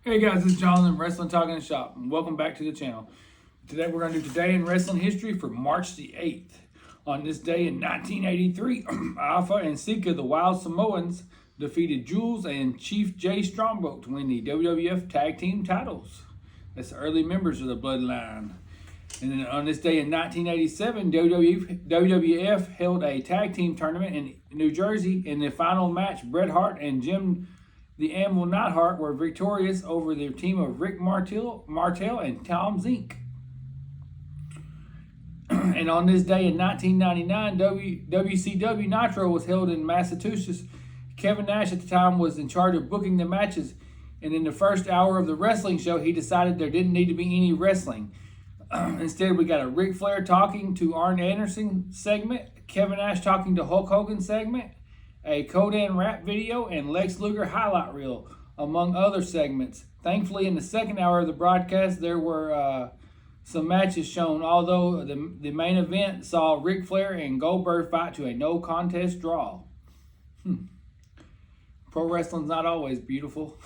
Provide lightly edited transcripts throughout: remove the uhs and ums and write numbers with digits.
Hey guys, this is Jonathan, Wrestling Talking and Shop, and welcome back to the channel. Today we're going to do Today in Wrestling History for March the 8th. On this day in 1983, Alpha and Sika, the Wild Samoans, defeated Jules and Chief Jay Strongbow to win the WWF Tag Team titles. That's the early members of the Bloodline. And then on this day in 1987, WWF held a tag team tournament in New Jersey. In the final match, Bret Hart and Jim the Anvil Neidhart were victorious over their team of Rick Martel and Tom Zink. And on this day in 1999, WCW Nitro was held in Massachusetts. Kevin Nash at the time was in charge of booking the matches. And in the first hour of the wrestling show, he decided there didn't need to be any wrestling. Instead, we got a Ric Flair talking to Arn Anderson segment, Kevin Nash talking to Hulk Hogan segment, a Codan rap video, and Lex Luger highlight reel, among other segments. Thankfully, in the second hour of the broadcast, there were some matches shown, although the main event saw Ric Flair and Goldberg fight to a no contest draw. Pro wrestling's not always beautiful.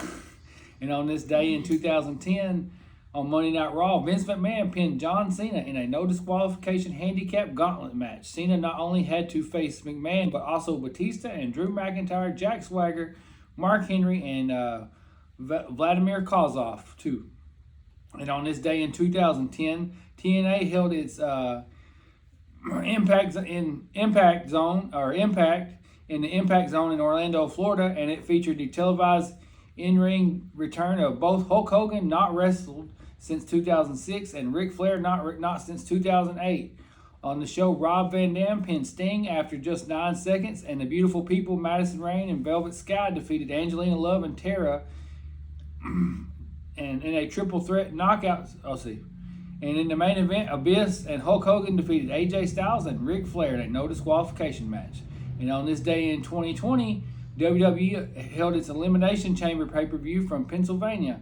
And on this day in 2010, on Monday Night Raw, Vince McMahon pinned John Cena in a no disqualification handicap gauntlet match. Cena not only had to face McMahon, but also Batista and Drew McIntyre, Jack Swagger, Mark Henry, and Vladimir Kozlov too. And on this day in 2010, TNA held its Impact in the Impact Zone in Orlando, Florida, and it featured the televised in-ring return of both Hulk Hogan, not wrestled since 2006, and Ric Flair, not since 2008. On the show, Rob Van Dam pinned Sting after just 9 seconds, and the Beautiful People, Madison Rayne and Velvet Sky, defeated Angelina Love and Tara and in a triple threat knockout. And in the main event, Abyss and Hulk Hogan defeated AJ Styles and Ric Flair in a no disqualification match. And on this day in 2020, WWE held its Elimination Chamber pay-per-view from Pennsylvania.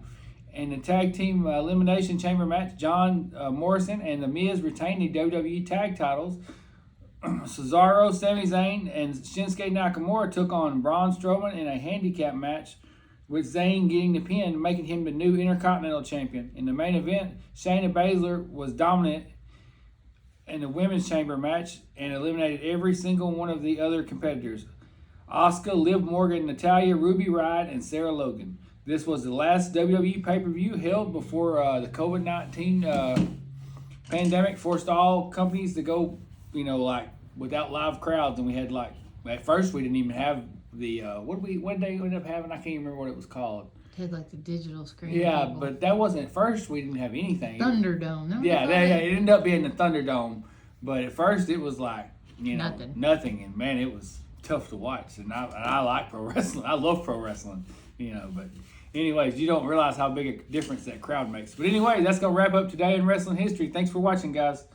In the Tag Team Elimination Chamber match, John Morrison and The Miz retained the WWE Tag titles. Cesaro, Sami Zayn, and Shinsuke Nakamura took on Braun Strowman in a handicap match, with Zayn getting the pin, making him the new Intercontinental Champion. In the main event, Shayna Baszler was dominant in the Women's Chamber match and eliminated every single one of the other competitors: Asuka, Liv Morgan, Natalya, Ruby Riott, and Sarah Logan. This was the last WWE pay-per-view held before the COVID-19 pandemic forced all companies to go, without live crowds. And we had at first we didn't even have the, what did they end up having? I can't even remember what it was called. It had the digital screen. Yeah, table. but that wasn't at first. We didn't have anything. Thunderdome. Yeah, it ended up being the Thunderdome. But at first it was nothing. And man, it was tough to watch. And I like pro wrestling. I love pro wrestling, but anyways, you don't realize how big a difference that crowd makes. But anyway, that's going to wrap up Today in Wrestling History. Thanks for watching, guys.